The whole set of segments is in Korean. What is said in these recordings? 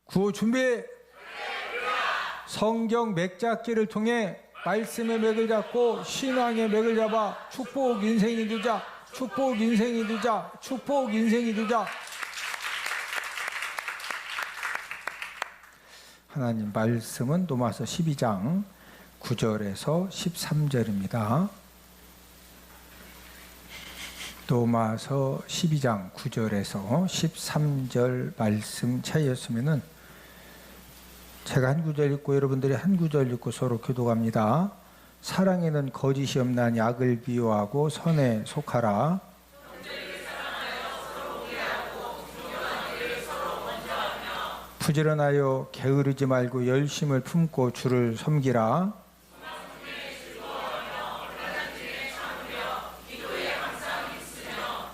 구호 준비! 성경 맥잡기를 통해 말씀의 맥을 잡고 신앙의 맥을 잡아 축복 인생이 되자, 축복 인생이 되자, 축복 인생이 되자. 하나님 말씀은 로마서 12장 9절에서 13절입니다. 로마서 12장 9절에서 13절 말씀 차이였으면은 제가 한 구절 읽고 여러분들이 한 구절 읽고 서로 교독합니다. 사랑에는 거짓이 없나니 악을 비유하고 선에 속하라. 부지런하여 게으르지 말고 열심을 품고 주를 섬기라.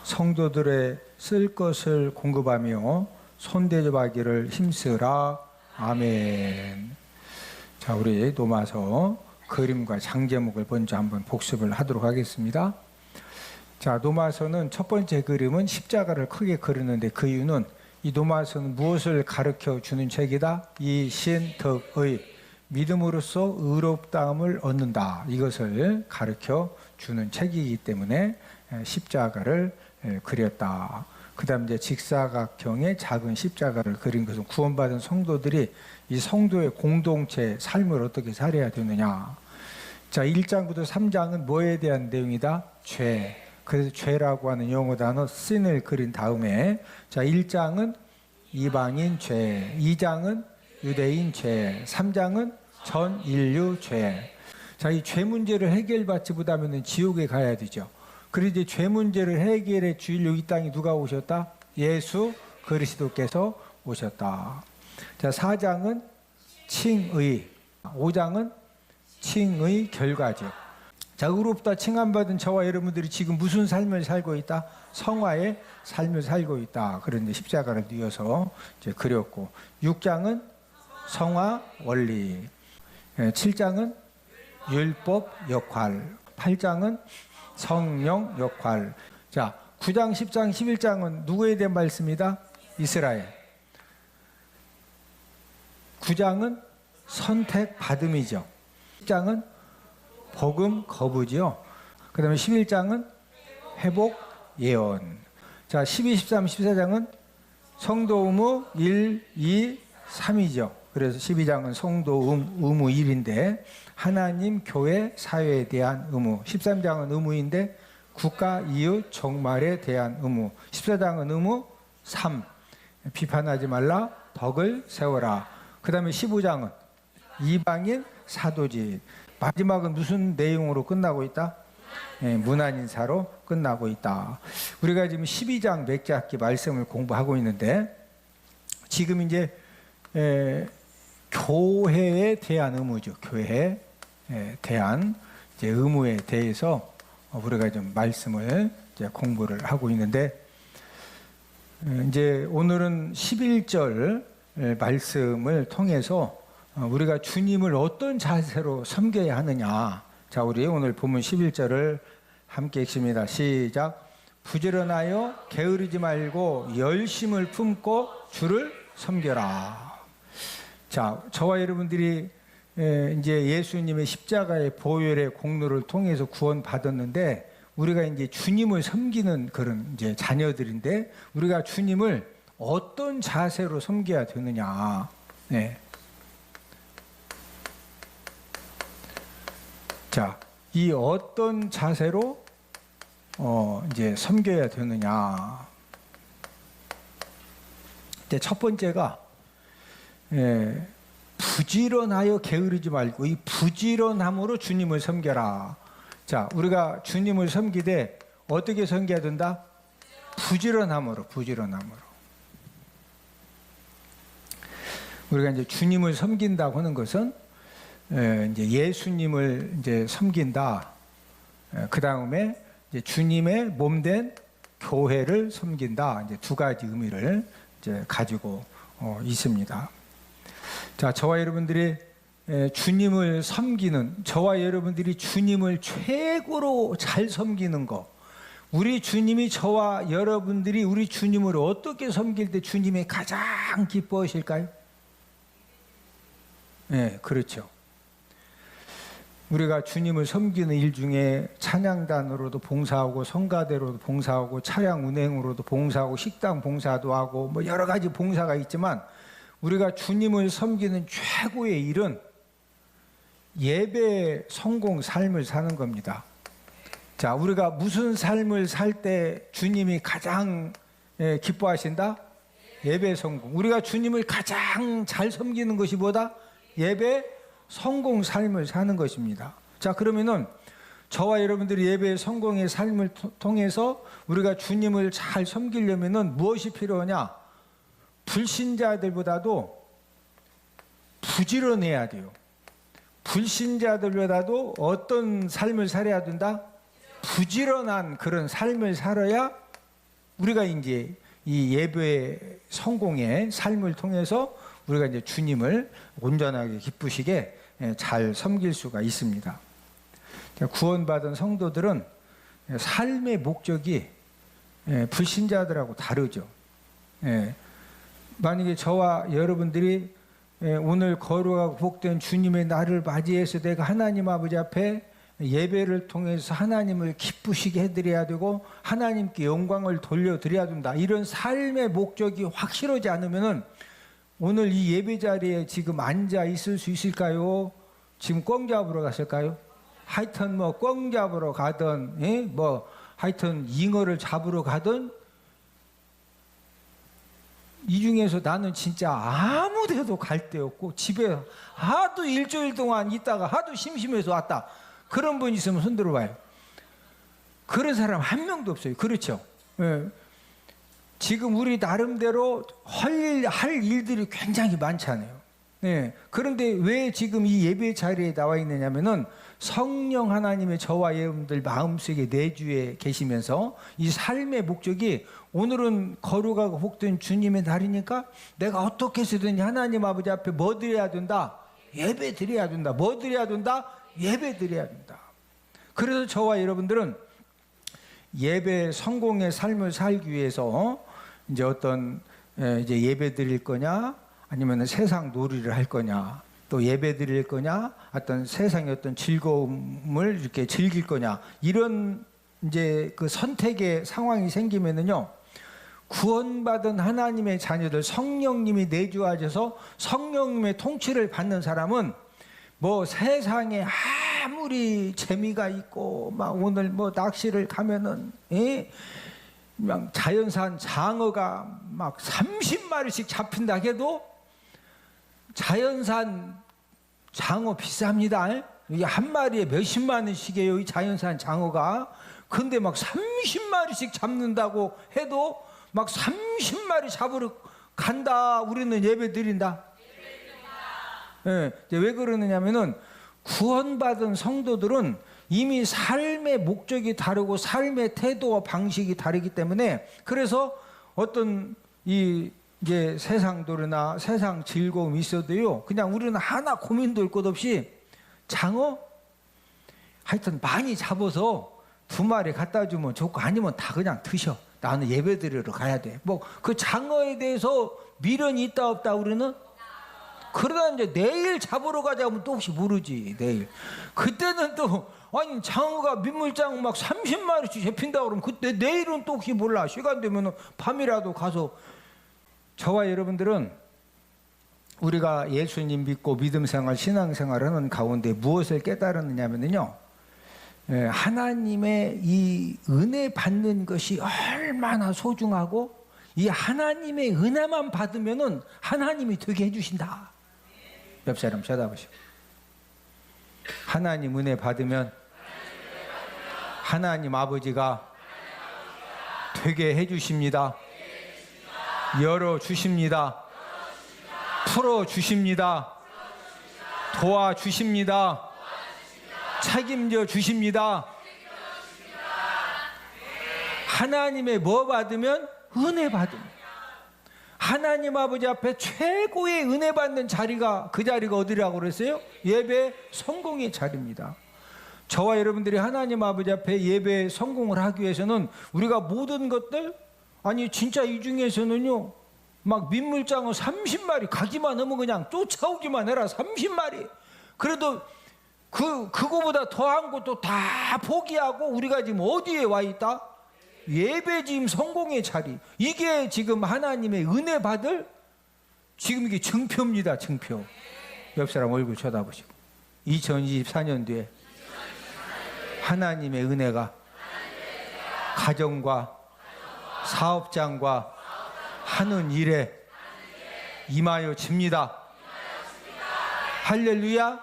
성도들의 쓸 것을 공급하며 손대접하기를 힘쓰라. 아멘. 자, 우리 로마서 그림과 장제목을 먼저 한번 복습을 하도록 하겠습니다. 자, 로마서는 첫 번째 그림은 십자가를 크게 그리는데 그 이유는 이 로마서는 무엇을 가르쳐 주는 책이다? 이 신덕의 믿음으로써 의롭다함을 얻는다. 이것을 가르쳐 주는 책이기 때문에 십자가를 그렸다. 그 다음 이제 직사각형의 작은 십자가를 그린 것은 구원받은 성도들이 이 성도의 공동체 삶을 어떻게 살아야 되느냐. 자, 1장부터 3장은 뭐에 대한 내용이다? 죄. 그래서 죄라고 하는 영어 단어 sin을 그린 다음에 자, 1장은 이방인 죄, 2장은 유대인 죄, 3장은 전 인류 죄. 자, 이 죄 문제를 해결받지 못하면 지옥에 가야 되죠. 그리고 이제 죄 문제를 해결해 주려고 이 땅에 누가 오셨다? 예수 그리스도께서 오셨다. 자, 4장은 칭의, 5장은 칭의 결과죠. 자, 의롭다 칭함받은 저와 여러분들이 지금 무슨 삶을 살고 있다? 성화의 삶을 살고 있다. 그런데 십자가를 뉘어서 이제 그렸고, 6장은 성화 원리, 7장은 율법 역할, 8장은 성령 역할. 자, 9장, 10장, 11장은 누구에 대한 말씀이다? 이스라엘. 9장은 선택받음이죠. 10장은 복음 거부지요. 그 다음에 11장은 회복 예언. 자, 12, 13, 14장은 성도 의무 1, 2, 3이죠. 그래서 12장은 성도 의무 1인데 하나님, 교회, 사회에 대한 의무. 13장은 의무인데 국가, 이웃, 종말에 대한 의무. 14장은 의무 3. 비판하지 말라, 덕을 세워라. 그 다음에 15장은 이방인 사도직. 마지막은 무슨 내용으로 끝나고 있다? 문안인사로 끝나고 있다. 우리가 지금 12장 맥잡기 말씀을 공부하고 있는데 지금 이제 교회에 대한 의무죠. 교회에 대한 이제 의무에 대해서 우리가 좀 말씀을 이제 공부를 하고 있는데 이제 오늘은 11절 말씀을 통해서 우리가 주님을 어떤 자세로 섬겨야 하느냐. 자, 우리 오늘 본문 11절을 함께 읽습니다. 시작. 부지런하여 게으르지 말고 열심을 품고 주를 섬겨라. 자, 저와 여러분들이 이제 예수님의 십자가의 보혈의 공로를 통해서 구원받았는데 우리가 이제 주님을 섬기는 그런 이제 자녀들인데 우리가 주님을 어떤 자세로 섬겨야 되느냐. 네. 자, 이 어떤 자세로 이제 섬겨야 되느냐. 이제 첫 번째가 부지런하여 게으르지 말고 이 부지런함으로 주님을 섬겨라. 자, 우리가 주님을 섬기되 어떻게 섬겨야 된다? 부지런함으로, 부지런함으로. 우리가 이제 주님을 섬긴다고 하는 것은 이제 예수님을 이제 섬긴다. 그 다음에 이제 주님의 몸된 교회를 섬긴다. 이제 두 가지 의미를 이제 가지고 있습니다. 자, 저와 여러분들이 주님을 섬기는, 저와 여러분들이 주님을 최고로 잘 섬기는 것, 우리 주님이 저와 여러분들이 우리 주님을 어떻게 섬길 때 주님이 가장 기뻐하실까요? 예, 그렇죠. 우리가 주님을 섬기는 일 중에 찬양단으로도 봉사하고 성가대로도 봉사하고 차량 운행으로도 봉사하고 식당 봉사도 하고 뭐 여러 가지 봉사가 있지만 우리가 주님을 섬기는 최고의 일은 예배 성공 삶을 사는 겁니다. 자, 우리가 무슨 삶을 살 때 주님이 가장 기뻐하신다? 예배 성공. 우리가 주님을 가장 잘 섬기는 것이 뭐다? 예배 성공 삶을 사는 것입니다. 자, 그러면은 저와 여러분들이 예배 성공의 삶을 통해서 우리가 주님을 잘 섬기려면은 무엇이 필요하냐? 불신자들보다도 부지런해야 돼요. 불신자들보다도 어떤 삶을 살아야 된다? 부지런한 그런 삶을 살아야 우리가 이제 이 예배 성공의 삶을 통해서 우리가 이제 주님을 온전하게 기쁘시게 잘 섬길 수가 있습니다. 구원받은 성도들은 삶의 목적이 불신자들하고 다르죠. 만약에 저와 여러분들이 오늘 거룩하고 복된 주님의 날을 맞이해서 내가 하나님 아버지 앞에 예배를 통해서 하나님을 기쁘시게 해드려야 되고 하나님께 영광을 돌려드려야 된다. 이런 삶의 목적이 확실하지 않으면은 오늘 이 예배 자리에 지금 앉아 있을 수 있을까요? 지금 꽝 잡으러 갔을까요? 하여튼 뭐 꽝 잡으러 가든 뭐 하여튼 잉어를 잡으러 가든 이 중에서 나는 진짜 아무 데도 갈 데 없고 집에 하도 일주일 동안 있다가 하도 심심해서 왔다. 그런 분 있으면 손 들어봐요. 그런 사람 한 명도 없어요. 그렇죠? 예. 지금 우리 나름대로 할 일들이 굉장히 많잖아요. 예. 그런데 왜 지금 이 예배 자리에 나와 있느냐면은 성령 하나님의 저와 여러분들 마음속에 내주에 계시면서 이 삶의 목적이 오늘은 거룩하고 복된 주님의 날이니까 내가 어떻게 해서든 하나님 아버지 앞에 뭐 드려야 된다? 예배 드려야 된다. 뭐 드려야 된다? 예배 드려야 된다. 그래서 저와 여러분들은 예배 성공의 삶을 살기 위해서 이제 어떤 이제 예배 드릴 거냐, 아니면 세상 놀이를 할 거냐, 또 예배 드릴 거냐, 어떤 세상의 어떤 즐거움을 이렇게 즐길 거냐, 이런 이제 그 선택의 상황이 생기면은요, 구원받은 하나님의 자녀들, 성령님이 내주하셔서 성령님의 통치를 받는 사람은 뭐 세상에 아무리 재미가 있고 막 오늘 뭐 낚시를 가면은 막 자연산 장어가 막 30마리씩 잡힌다 해도 자연산 장어 비쌉니다. 이게 한 마리에 몇십만 원씩이에요, 이 자연산 장어가. 근데 막 30마리씩 잡는다고 해도 막 30마리 잡으러 간다. 우리는 예배 드린다. 예, 왜 그러느냐면은 구원받은 성도들은 이미 삶의 목적이 다르고 삶의 태도와 방식이 다르기 때문에, 그래서 어떤 이제 세상 도리나 세상 즐거움이 있어도요, 그냥 우리는 하나 고민될 것 없이 장어 하여튼 많이 잡아서 2마리 갖다 주면 좋고, 아니면 다 그냥 드셔. 나는 예배 드리러 가야 돼. 뭐 그 장어에 대해서 미련이 있다 없다 우리는? 그러다 이제 내일 잡으러 가자 하면 또 혹시 모르지. 내일 그때는 또 아니 장어가 민물장 막 30마리씩 잡힌다 그러면 그때 내일은 또 혹시 몰라. 시간 되면 밤이라도 가서. 저와 여러분들은 우리가 예수님 믿고 믿음생활 신앙생활을 하는 가운데 무엇을 깨달았느냐면요, 하나님의 이 은혜 받는 것이 얼마나 소중하고, 이 하나님의 은혜만 받으면은 하나님이 되게 해주신다. 옆 사람 쳐다보시오. 하나님 은혜 받으면 하나님 아버지가 되게 해주십니다. 열어주십니다. 풀어주십니다. 도와주십니다. 책임져 주십니다. 하나님의 뭐 받으면? 은혜 받으면. 하나님 아버지 앞에 최고의 은혜 받는 자리가, 그 자리가 어디라고 그랬어요? 예배 성공의 자리입니다. 저와 여러분들이 하나님 아버지 앞에 예배 성공을 하기 위해서는 우리가 모든 것들, 아니 진짜 이 중에서는요 막 민물장어 30마리 가기만 하면 그냥 쫓아오기만 해라. 30마리. 그래도 그거보다 더한 것도 다 포기하고 우리가 지금 어디에 와 있다? 예배 지금 성공의 자리. 이게 지금 하나님의 은혜 받을 지금 이게 증표입니다. 증표. 옆 사람 얼굴 쳐다보시고 2024년도에 하나님의 은혜가 가정과 사업장과 하는 일에 임하여 집니다. 할렐루야.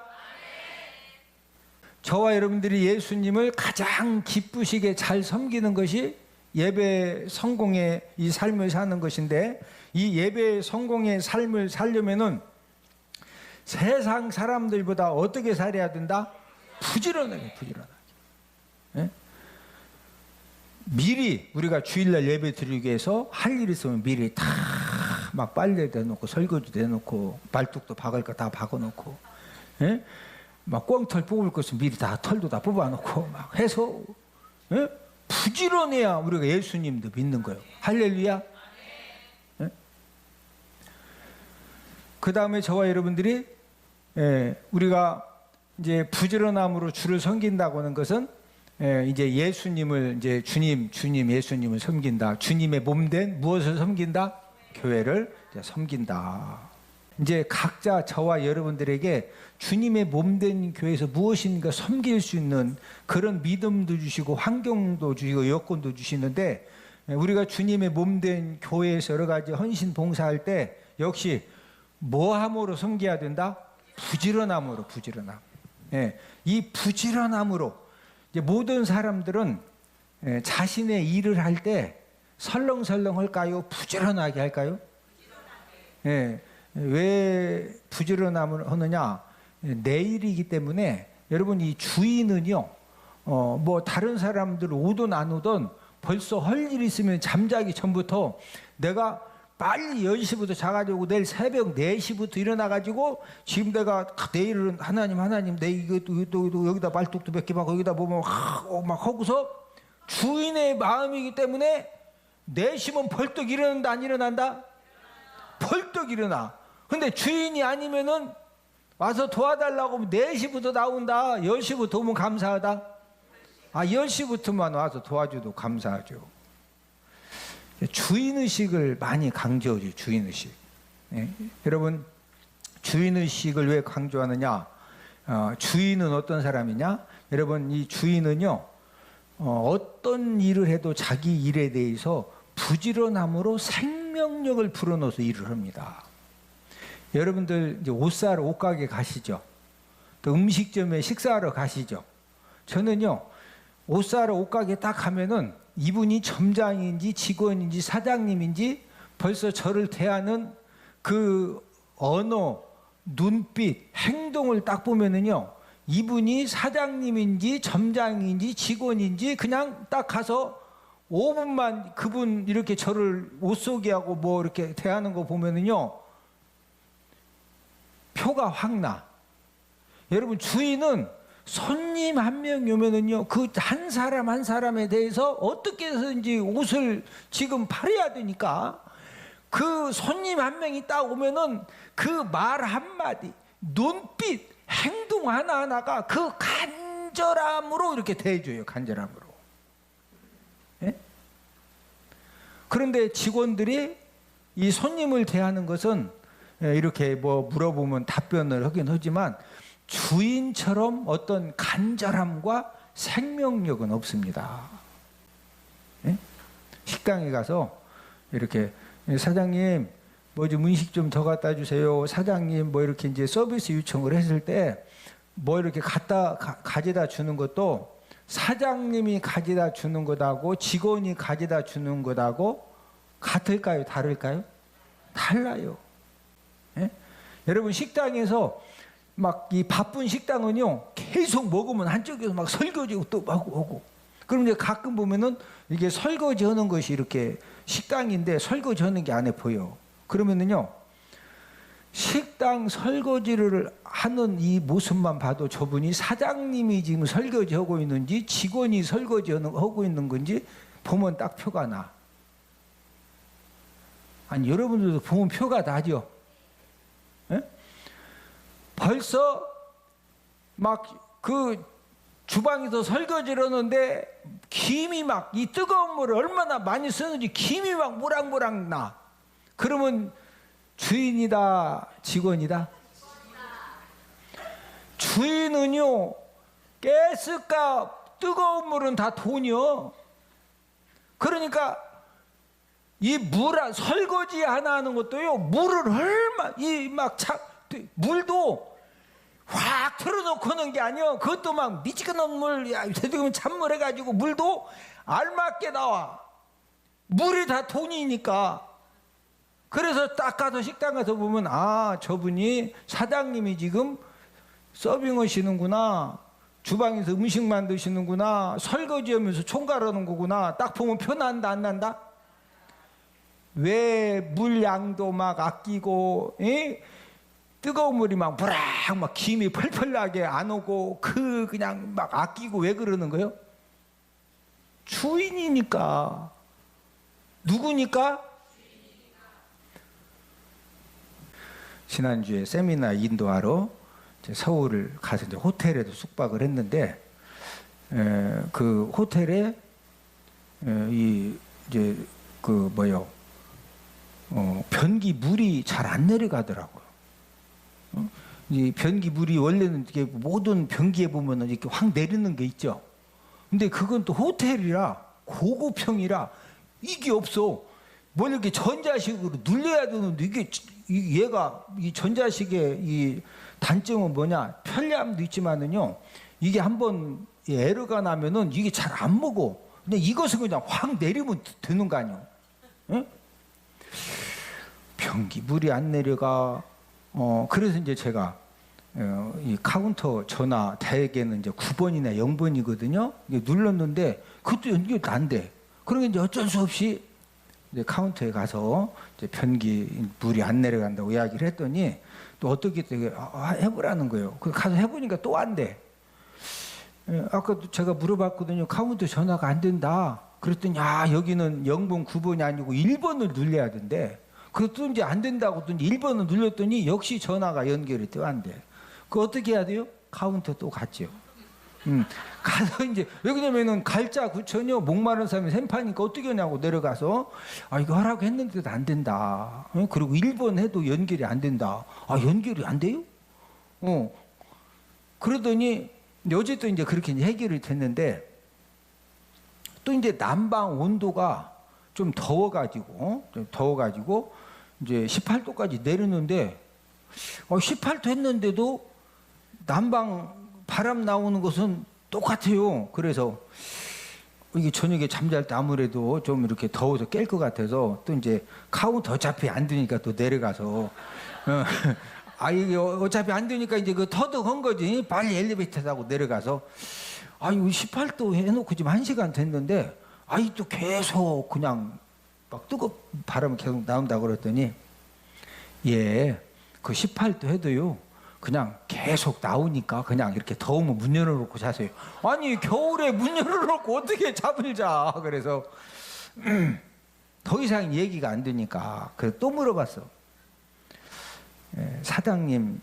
저와 여러분들이 예수님을 가장 기쁘시게 잘 섬기는 것이 예배 성공의 이 삶을 사는 것인데, 이 예배 성공의 삶을 살려면은 세상 사람들보다 어떻게 살아야 된다? 부지런하게. 예? 미리 우리가 주일날 예배 드리기 위해서 할 일 있으면 미리 다 막 빨래 대놓고 설거지 대놓고 발뚝도 박을 거 다 박아놓고, 예? 막 꽁털 뽑을 것은 미리 다 털도 다 뽑아놓고 막 해서, 예? 부지런해야 우리가 예수님도 믿는 거예요. 할렐루야. 예? 그 다음에 저와 여러분들이 우리가 이제 부지런함으로 주를 섬긴다고 하는 것은 이제 예수님을 이제 주님 예수님을 섬긴다. 주님의 몸된 무엇을 섬긴다? 교회를 이제 섬긴다. 이제 각자 저와 여러분들에게 주님의 몸된 교회에서 무엇인가 섬길 수 있는 그런 믿음도 주시고 환경도 주시고 여건도 주시는데, 우리가 주님의 몸된 교회에서 여러 가지 헌신 봉사할 때 역시 뭐함으로 섬겨야 된다? 부지런함으로. 이 부지런함으로 이제 모든 사람들은 자신의 일을 할 때 설렁설렁 할까요? 부지런하게 할까요? 왜 부지런함을 하느냐? 내 일이기 때문에. 여러분, 이 주인은요, 뭐 다른 사람들 오든 안 오든 벌써 할 일 있으면 잠자기 전부터 내가 빨리 10시부터 자가지고 내일 새벽 4시부터 일어나가지고 지금 내가 내일은 하나님 내 이것도 여기다 말뚝도 몇 개 막 여기다 보면 막 하고서 주인의 마음이기 때문에 4시면 벌떡 일어난다 안 일어난다? 벌떡 일어나. 근데 주인이 아니면은 와서 도와달라고 하면 4시부터 나온다. 10시부터 오면 감사하다. 10시부터만 와서 도와줘도 감사하죠. 주인의식을 많이 강조하죠. 주인의식. 여러분, 주인의식을 왜 강조하느냐? 주인은 어떤 사람이냐? 여러분, 이 주인은요, 어떤 일을 해도 자기 일에 대해서 부지런함으로 생명력을 불어넣어서 일을 합니다. 여러분들 이제 옷 사러 옷가게 가시죠. 또 음식점에 식사하러 가시죠. 저는요, 옷 사러 옷가게 딱 가면은 이분이 점장인지 직원인지 사장님인지 벌써 저를 대하는 그 언어, 눈빛, 행동을 딱 보면은요, 이분이 사장님인지 점장인지 직원인지 그냥 딱 가서 5분만 그분 이렇게 저를 옷 속게 하고 뭐 이렇게 대하는 거 보면은요, 표가 확 나. 여러분, 주인은 손님 한 명이 오면은요, 그 한 사람 한 사람에 대해서 어떻게 해서든지 옷을 지금 팔아야 되니까 그 손님 한 명이 딱 오면은 그 말 한마디, 눈빛, 행동 하나하나가 그 간절함으로 이렇게 대해줘요. 간절함으로. 예? 그런데 직원들이 이 손님을 대하는 것은 이렇게 뭐 물어보면 답변을 하긴 하지만 주인처럼 어떤 간절함과 생명력은 없습니다. 예? 식당에 가서 이렇게 사장님 뭐 좀 음식 좀 더 갖다 주세요. 사장님 뭐 이렇게 이제 서비스 요청을 했을 때 뭐 이렇게 가져다 주는 것도 사장님이 가져다 주는 것하고 직원이 가져다 주는 것하고 같을까요? 다를까요? 달라요. 예? 여러분, 식당에서 막 이 바쁜 식당은요, 계속 먹으면 한쪽에서 막 설거지고 또 하고. 그럼 이제 가끔 보면은 이게 설거지 하는 것이 이렇게 식당인데 설거지 하는 게 안에 보여. 그러면은요, 식당 설거지를 하는 이 모습만 봐도 저분이 사장님이 지금 설거지 하고 있는지 직원이 설거지 하고 있는 건지 보면 딱 표가 나. 아니 여러분들도 보면 표가 나죠. 예? 벌써 막 그 주방에서 설거지를 하는데 김이 막 이 뜨거운 물을 얼마나 많이 쓰는지 김이 막 모락모락 나. 그러면 주인이다 직원이다? 주인은요 가스값 뜨거운 물은 다 돈이요. 그러니까 이 설거지 하나 하는 것도요 물을 물도 확 틀어놓고 하는 게 아니요. 그것도 막 미지근한 물, 되도록이면 찬물 해가지고 물도 알맞게 나와. 물이 다 돈이니까. 그래서 딱 가서 식당 가서 보면 아 저분이 사장님이 지금 서빙 하시는구나, 주방에서 음식 만드시는구나, 설거지하면서 총괄하는 거구나. 딱 보면 표 난다 안 난다? 왜 물량도 막 아끼고 뜨거운 물이 막 부락 막 김이 펄펄 나게 안 오고 그냥 막 아끼고 왜 그러는 거예요? 주인이니까. 누구니까? 지난주에 세미나 인도하러 서울을 가서 이제 호텔에도 숙박을 했는데 그 호텔에 변기 물이 잘 안 내려가더라고요. 이 변기 물이 원래는 이게 모든 변기에 보면은 이렇게 확 내리는 게 있죠. 근데 그건 또 호텔이라 고급형이라 이게 없어. 뭐 이렇게 전자식으로 눌려야 되는데 얘가 이 전자식의 이 단점은 뭐냐? 편리함도 있지만은요, 이게 한번 에러가 나면은 이게 잘 안 먹어. 근데 이것은 그냥 확 내리면 되는 거 아니야? 응? 변기 물이 안 내려가. 그래서 이제 제가 이 카운터 전화 대개는 이제 9번이나 0번이거든요. 눌렀는데 그것도 연결이 안 돼. 그러니까 이제 어쩔 수 없이 이제 카운터에 가서 이제 변기 물이 안 내려간다고 이야기를 했더니 또 어떻게 해보라는 거예요. 그 가서 해보니까 또 안 돼. 아까도 제가 물어봤거든요. 카운터 전화가 안 된다. 그랬더니 여기는 0번 9번이 아니고 1번을 눌려야 된대. 그것도 이제 안 된다고 또 1번을 눌렀더니 역시 전화가 연결이 또 안 돼. 그 어떻게 해야 돼요? 카운터 또 갔죠. 가서 이제 왜 그러냐면은 갈자 구천이요 목마른 사람이 샘파니까 어떻게 하냐고 내려가서 이거 하라고 했는데도 안 된다. 그리고 1번 해도 연결이 안 된다. 연결이 안 돼요? 그러더니 어제도 이제 그렇게 해결이 됐는데 또 이제 난방 온도가 좀 더워가지고 이제 18도까지 내렸는데 18도 했는데도 난방 바람 나오는 것은 똑같아요. 그래서 이게 저녁에 잠잘 때 아무래도 좀 이렇게 더워서 깰 것 같아서 또 이제 카운터 어차피 안 되니까 또 내려가서 이게 어차피 안 되니까 이제 그 터득한 거지. 빨리 엘리베이터 타고 내려가서 이거 18도 해놓고 지금 1시간 됐는데 또 계속 그냥 막 바람이 계속 나온다고 그랬더니 그 18도 해도요 그냥 계속 나오니까 그냥 이렇게 더우면 문 열어놓고 자세요. 아니 겨울에 문 열어놓고 어떻게 잠을 자. 그래서 더 이상 얘기가 안 되니까 그래서 또 물어봤어. 사장님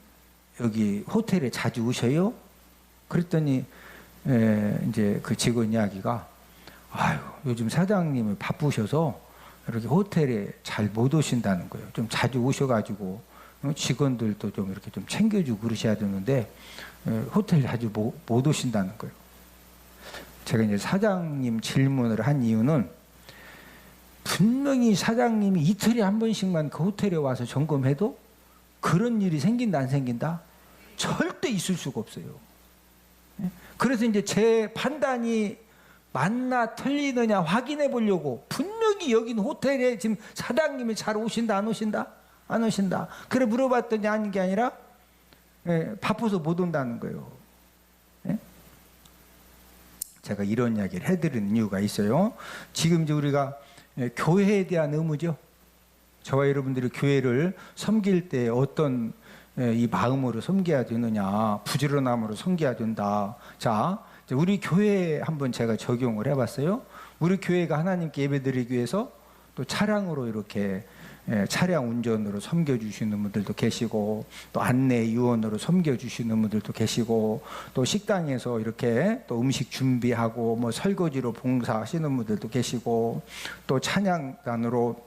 여기 호텔에 자주 오셔요? 그랬더니 이제 그 직원 이야기가 요즘 사장님이 바쁘셔서 이렇게 호텔에 잘 못 오신다는 거예요. 좀 자주 오셔가지고 직원들도 좀 이렇게 좀 챙겨주고 그러셔야 되는데 호텔 자주 못 오신다는 거예요. 제가 이제 사장님 질문을 한 이유는 분명히 사장님이 이틀에 한 번씩만 그 호텔에 와서 점검해도 그런 일이 생긴다 안 생긴다? 절대 있을 수가 없어요. 그래서 이제 제 판단이 맞나 틀리느냐 확인해 보려고 분명히 여긴 호텔에 지금 사장님이 잘 오신다 안 오신다? 안 오신다. 그래 물어봤더니 아닌 게 아니라 바빠서 못 온다는 거예요. 제가 이런 이야기를 해드리는 이유가 있어요. 지금 이제 우리가 교회에 대한 의무죠. 저와 여러분들이 교회를 섬길 때 어떤 이 마음으로 섬겨야 되느냐, 부지런함으로 섬겨야 된다. 자, 우리 교회에 한번 제가 적용을 해봤어요. 우리 교회가 하나님께 예배드리기 위해서 또 차량으로 이렇게 차량 운전으로 섬겨주시는 분들도 계시고, 또 안내 요원으로 섬겨주시는 분들도 계시고, 또 식당에서 이렇게 또 음식 준비하고 뭐 설거지로 봉사하시는 분들도 계시고, 또 찬양단으로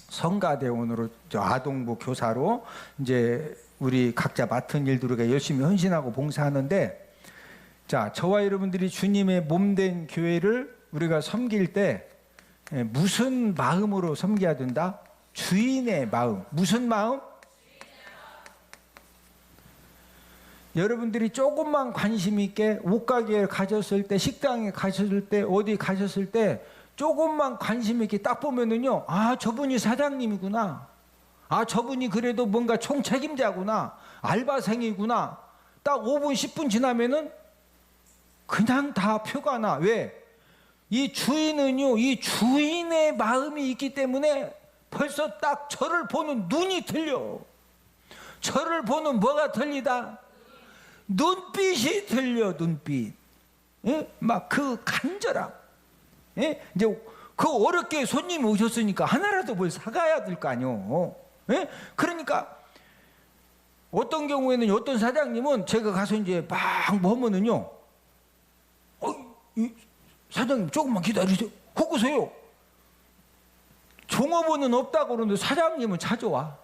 성가대원으로 아동부 교사로 이제 우리 각자 맡은 일들을 열심히 헌신하고 봉사하는데, 자, 저와 여러분들이 주님의 몸된 교회를 우리가 섬길 때 무슨 마음으로 섬겨야 된다? 주인의 마음. 무슨 마음? 여러분들이 조금만 관심 있게 옷가게에 가셨을 때, 식당에 가셨을 때, 어디 가셨을 때 조금만 관심 있게 딱 보면은요, 아, 저분이 사장님이구나. 아, 저분이 그래도 뭔가 총책임자구나. 알바생이구나. 딱 5분, 10분 지나면은 그냥 다 표가 나. 왜? 이 주인은요, 이 주인의 마음이 있기 때문에 벌써 딱 저를 보는 눈이 틀려. 저를 보는 뭐가 틀리다? 눈빛이 틀려, 눈빛. 예? 막 그 간절함. 예? 이제 그 어렵게 손님이 오셨으니까 하나라도 뭘 사가야 될 거 아니요. 예? 그러니까 어떤 경우에는 어떤 사장님은 제가 가서 이제 막 보면은요, 사장님 조금만 기다리세요. 거기서요. 종업원은 없다고 그러는데 사장님은 찾아와.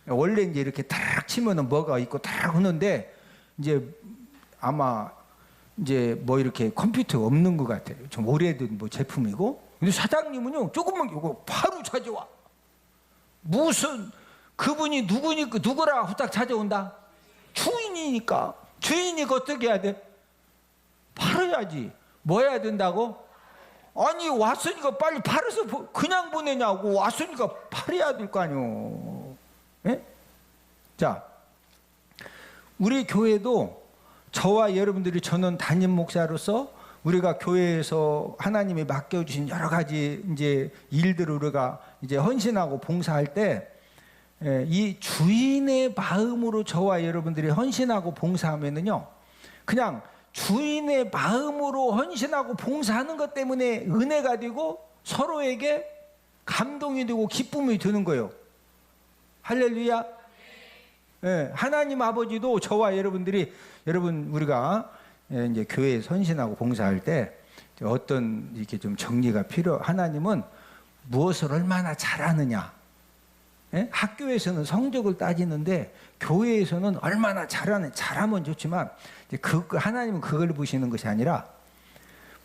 원래 이제 이렇게 탁 치면은 뭐가 있고 탁 하는데, 이제 아마 이제 뭐 이렇게 컴퓨터가 없는 것 같아요. 좀 오래된 뭐 제품이고. 근데 사장님은요, 조금만 이거 바로 찾아와. 무슨 그분이 누구니까 누구라 후딱 찾아온다? 주인이니까. 주인이니까 어떻게 해야 돼? 팔아야지. 뭐 해야 된다고? 아니, 왔으니까 빨리 팔아서 그냥 보내냐고. 왔으니까 팔아야 될 거 아니오. 예? 자, 우리 교회도 저와 여러분들이, 저는 담임 목사로서 우리가 교회에서 하나님이 맡겨주신 여러 가지 이제 일들을 우리가 이제 헌신하고 봉사할 때, 이 주인의 마음으로 저와 여러분들이 헌신하고 봉사하면은요, 그냥 주인의 마음으로 헌신하고 봉사하는 것 때문에 은혜가 되고 서로에게 감동이 되고 기쁨이 드는 거예요. 할렐루야. 예, 하나님 아버지도 저와 여러분들이, 여러분 우리가 이제 교회에 헌신하고 봉사할 때 어떤 이렇게 좀 정리가 하나님은 무엇을 얼마나 잘하느냐. 예? 학교에서는 성적을 따지는데 교회에서는 얼마나 잘하면 좋지만, 이제 하나님은 그걸 보시는 것이 아니라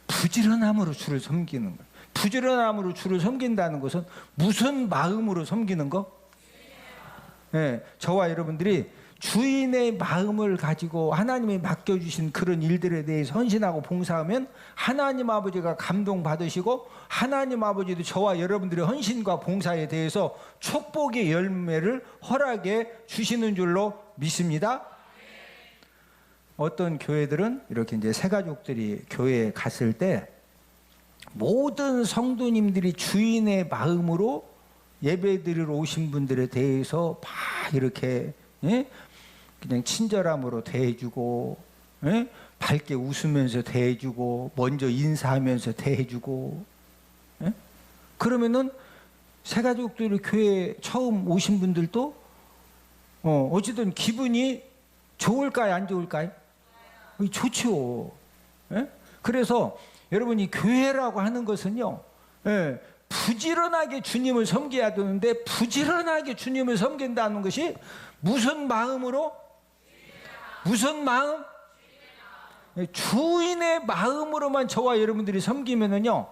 부지런함으로 주를 섬기는 거예요. 부지런함으로 주를 섬긴다는 것은 무슨 마음으로 섬기는 거? 예, 저와 여러분들이 주인의 마음을 가지고 하나님이 맡겨주신 그런 일들에 대해서 헌신하고 봉사하면 하나님 아버지가 감동받으시고, 하나님 아버지도 저와 여러분들의 헌신과 봉사에 대해서 축복의 열매를 허락해 주시는 줄로 믿습니다. 어떤 교회들은 이렇게 이제 새가족들이 교회에 갔을 때 모든 성도님들이 주인의 마음으로 예배드리러 오신 분들에 대해서 막 이렇게, 예? 그냥 친절함으로 대해주고, 예? 밝게 웃으면서 대해주고, 먼저 인사하면서 대해주고, 예? 그러면은 새가족들이 교회에 처음 오신 분들도 어쨌든 기분이 좋을까요, 안 좋을까요? 좋죠. 예? 그래서 여러분이 교회라고 하는 것은요, 예, 부지런하게 주님을 섬겨야 되는데, 부지런하게 주님을 섬긴다는 것이 무슨 마음으로? 무슨 마음? 주인의 마음으로만 저와 여러분들이 섬기면은요,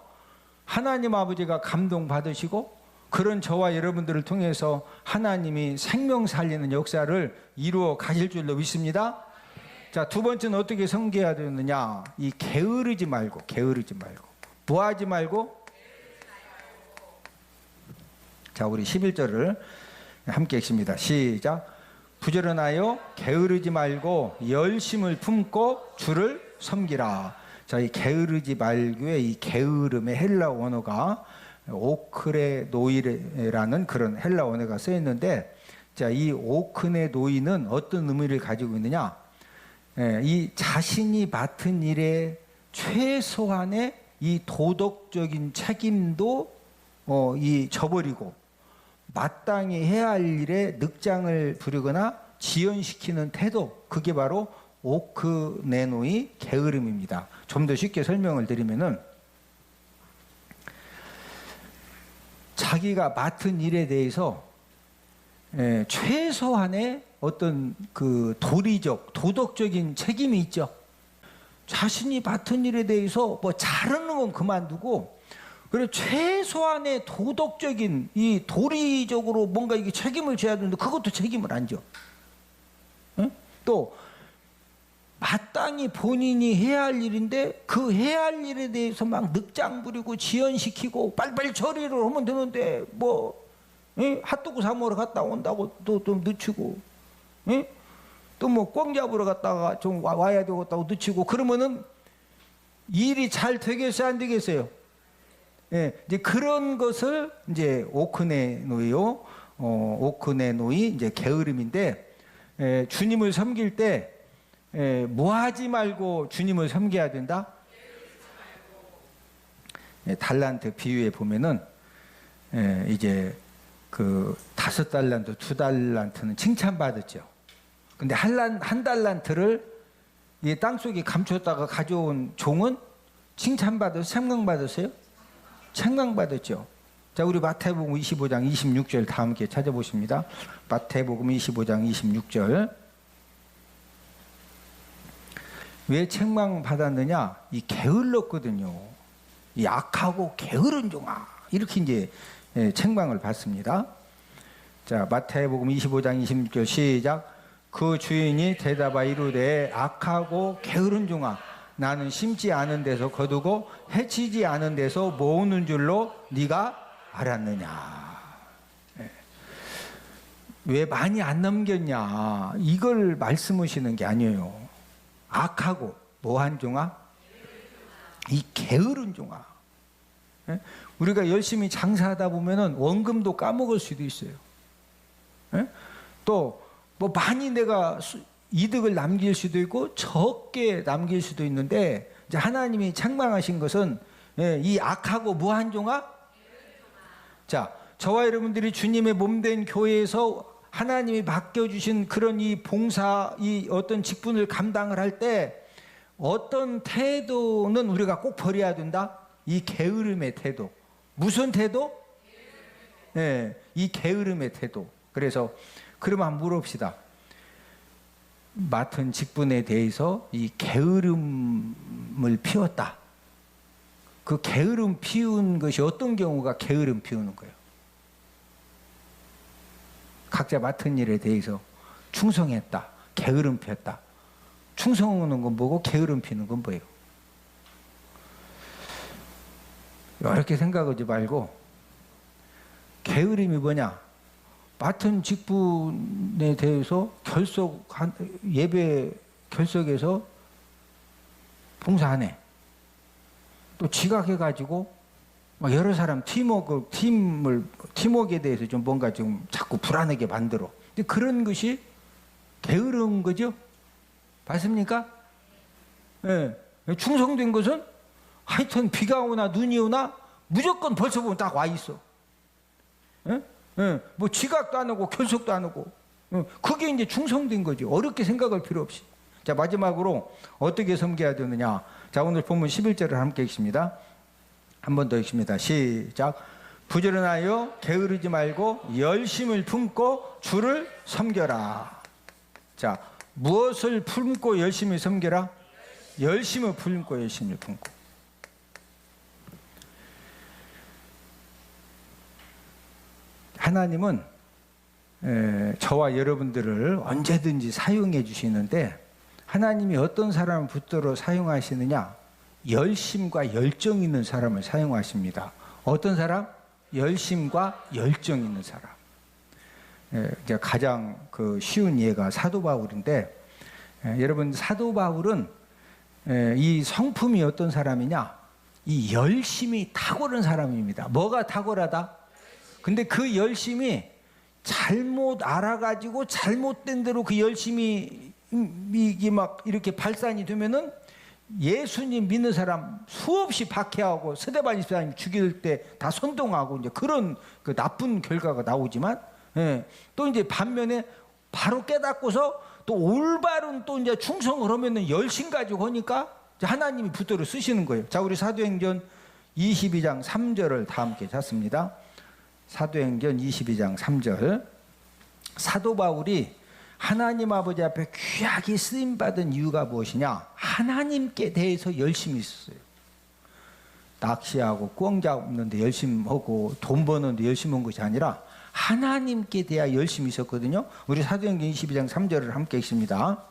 하나님 아버지가 감동 받으시고, 그런 저와 여러분들을 통해서 하나님이 생명 살리는 역사를 이루어 가실 줄로 믿습니다. 자, 두 번째는 어떻게 섬겨야 되느냐? 이 게으르지 말고, 뭐 하지 말고? 자, 우리 11절을 함께 읽습니다. 시작. 부지런하여 게으르지 말고 열심을 품고 주를 섬기라. 자, 이 게으르지 말고의 이 게으름의 헬라 원어가 오크레 노이라는 그런 헬라 원어가 쓰여 있는데, 자, 이 오크네 노이는 어떤 의미를 가지고 있느냐? 이 자신이 맡은 일에 최소한의 이 도덕적인 책임도 이 저버리고, 마땅히 해야 할 일에 늑장을 부리거나 지연시키는 태도, 그게 바로 오크네노의 게으름입니다. 좀 더 쉽게 설명을 드리면은, 자기가 맡은 일에 대해서 최소한의 어떤 그 도리적, 도덕적인 책임이 있죠. 자신이 맡은 일에 대해서 뭐 잘하는 건 그만두고, 그리고 최소한의 도덕적인, 이 도리적으로 뭔가 이게 책임을 져야 되는데 그것도 책임을 안 져. 응? 또 마땅히 본인이 해야 할 일인데 그 해야 할 일에 대해서 막 늑장 부리고 지연시키고 빨리빨리 처리를 하면 되는데 뭐 핫도그 사 먹으러 갔다 온다고 또 늦추고, 또 뭐 꽝 잡으러 갔다가 좀 와야 되겠다고 늦추고, 그러면은 일이 잘 되겠어요, 안 되겠어요? 이제 그런 것을 이제 오크네노이요, 오크네노이 이제 게으름인데, 주님을 섬길 때 뭐 하지 말고 주님을 섬겨야 된다? 달란트 비유에 보면은 이제 그 5달란트, 2달란트는 칭찬받았죠. 근데 한 달란트를 이 땅속에 감췄다가 가져온 종은 칭찬받았어요? 책망받았어요? 책망받았죠. 자, 우리 마태복음 25장 26절 다 함께 찾아보십니다. 마태복음 25장 26절. 왜 책망받았느냐? 이 게을렀거든요. 이 악하고 게으른 종아, 이렇게 이제 책망을 받습니다. 자, 마태복음 25장 26절 시작. 그 주인이 대답하여 이르되 악하고 게으른 종아, 나는 심지 않은 데서 거두고 해치지 않은 데서 모으는 줄로 네가 알았느냐. 왜 많이 안 넘겼냐, 이걸 말씀하시는 게 아니에요. 악하고 뭐한 종아? 이 게으른 종아. 우리가 열심히 장사하다 보면은 원금도 까먹을 수도 있어요. 또 뭐 많이 내가 이득을 남길 수도 있고 적게 남길 수도 있는데, 이제 하나님이 책망하신 것은 이 악하고 무한 종아. 자, 저와 여러분들이 주님의 몸된 교회에서 하나님이 맡겨주신 그런 이 봉사, 이 어떤 직분을 감당을 할 때 어떤 태도는 우리가 꼭 버려야 된다? 이 게으름의 태도. 무슨 태도? 이 게으름의 태도. 그래서 그러면 한번 물어봅시다. 맡은 직분에 대해서 이 게으름을 피웠다. 그 게으름 피운 것이 어떤 경우가 게으름 피우는 거예요? 각자 맡은 일에 대해서 충성했다, 게으름 피웠다. 충성하는 건 뭐고 게으름 피는 건 뭐예요? 이렇게 생각하지 말고, 게으름이 뭐냐? 맡은 직분에 대해서 예배 결석해서 봉사 안 해. 또 지각해가지고 여러 사람 팀워크에 대해서 좀 뭔가 좀 자꾸 불안하게 만들어. 근데 그런 것이 게으른 거죠? 맞습니까? 충성된 것은 하여튼 비가 오나 눈이 오나 무조건 벌써 보면 딱 와 있어. 뭐 지각도 안 하고 결석도 안 하고, 그게 이제 충성된 거지. 어렵게 생각할 필요 없이. 자, 마지막으로 어떻게 섬겨야 되느냐. 자, 오늘 본문 11절을 함께 읽습니다. 한 번 더 읽습니다. 시작. 부지런하여 게으르지 말고 열심을 품고 주를 섬겨라. 자, 무엇을 품고 열심히 섬겨라? 열심을 품고 열심을 품고. 하나님은 저와 여러분들을 언제든지 사용해 주시는데, 하나님이 어떤 사람을 붙들어 사용하시느냐? 열심과 열정 있는 사람을 사용하십니다. 어떤 사람? 열심과 열정 있는 사람. 이제 가장 그 쉬운 예가 사도 바울인데, 여러분, 사도 바울은 이 성품이 어떤 사람이냐? 이 열심이 탁월한 사람입니다. 뭐가 탁월하다? 근데 그 열심이 잘못 알아가지고 잘못된 대로 그 열심이 이게 막 이렇게 발산이 되면은 예수님 믿는 사람 수없이 박해하고 스데반 집사님 죽일 때 다 선동하고 이제 그런 그 나쁜 결과가 나오지만, 예, 또 이제 반면에 바로 깨닫고서 또 올바른 또 이제 충성을 하면은 열심 가지고 하니까 하나님이 붙들어 쓰시는 거예요. 자, 우리 사도행전 22장 3절을 다 함께 찾습니다. 사도행전 22장 3절. 사도 바울이 하나님 아버지 앞에 귀하게 쓰임받은 이유가 무엇이냐? 하나님께 대해서 열심히 있었어요. 낚시하고 꽝 잡는데 열심히 하고 돈 버는데 열심히 한 것이 아니라 하나님께 대하여 열심히 있었거든요. 우리 사도행전 22장 3절을 함께 읽습니다.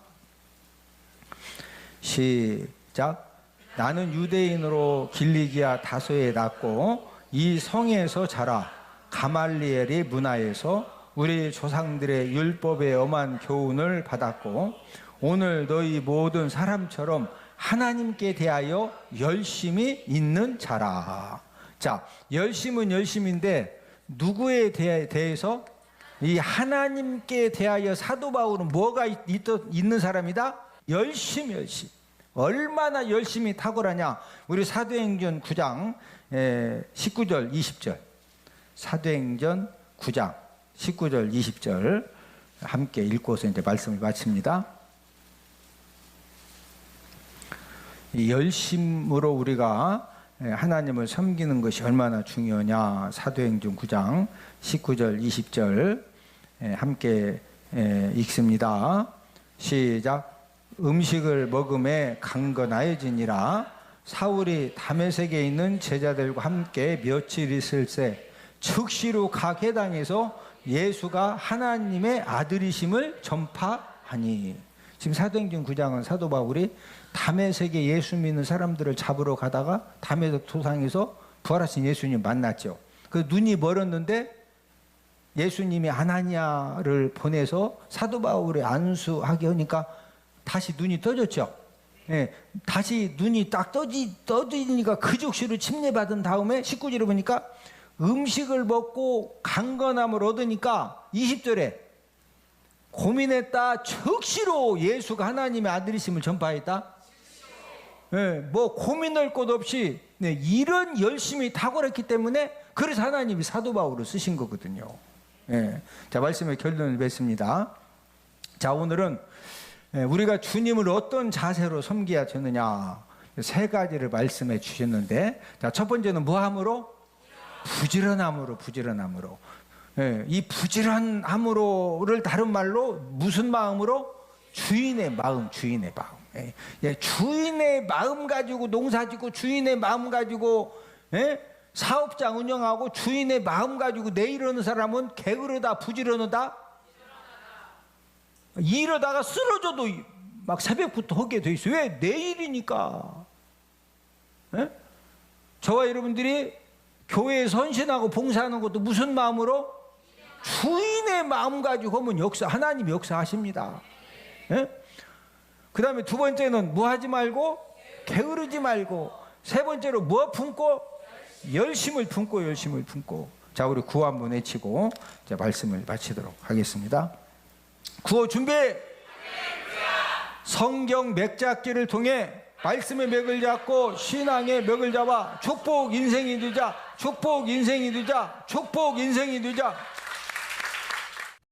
시작. 나는 유대인으로 길리기아 다소에 났고 이 성에서 자라 가말리엘의 문화에서 우리 조상들의 율법의 엄한 교훈을 받았고 오늘 너희 모든 사람처럼 하나님께 대하여 열심히 있는 자라. 자, 열심은 열심인데 누구에 대해서? 이 하나님께 대하여 사도 바울은 뭐가 있는 사람이다? 열심. 얼마나 열심히 탁월하냐? 우리 사도행전 9장 19절 20절. 사도행전 9장 19절 20절 함께 읽고서 이제 말씀을 마칩니다. 이 열심으로 우리가 하나님을 섬기는 것이 얼마나 중요하냐? 사도행전 9장 19절 20절 함께 읽습니다. 시작. 음식을 먹음에 강건하여지니라. 사울이 다메섹에 있는 제자들과 함께 며칠 있을새 즉시로 각 회당에서 예수가 하나님의 아들이심을 전파하니. 지금 사도행전 9장은 사도 바울이 다메섹에 예수 믿는 사람들을 잡으러 가다가 다메섹 도상에서 부활하신 예수님 만났죠. 그 눈이 멀었는데 예수님이 아나니아를 보내서 사도 바울을 안수하게 하니까 다시 눈이 떠졌죠. 예, 다시 눈이 딱 떠지니까 그 즉시로 침례받은 다음에 19절에 보니까 음식을 먹고 강건함을 얻으니까 20절에 고민했다 즉시로 예수가 하나님의 아들이심을 전파했다. 예, 뭐 고민할 것 없이 이런 열심히 탁월했기 때문에 그래서 하나님이 사도 바울을 쓰신 거거든요. 예, 자, 말씀의 결론을 맺습니다. 자, 오늘은 우리가 주님을 어떤 자세로 섬겨야 되느냐 세 가지를 말씀해 주셨는데, 자, 첫 번째는 뭐함으로? 부지런함으로. 예, 이 부지런함으로를 다른 말로 무슨 마음으로? 주인의 마음. 예, 주인의 마음 가지고 농사짓고 주인의 마음 가지고 사업장 운영하고 주인의 마음 가지고 내 이러는 사람은 게으르다 부지런하다? 이러다가 쓰러져도 막 새벽부터 하게 돼 있어요. 왜? 내 일이니까. 예? 저와 여러분들이 교회에 헌신하고 봉사하는 것도 무슨 마음으로? 주인의 마음 가지고 하면 하나님이 역사하십니다. 예? 그 다음에 두 번째는 뭐 하지 말고? 게으르지 말고. 세 번째로 뭐 품고? 열심을 품고. 자, 우리 구호 한번 외치고 자, 말씀을 마치도록 하겠습니다. 구호 준비! 성경 맥잡기를 통해 말씀의 맥을 잡고 신앙의 맥을 잡아 축복 인생이 되자.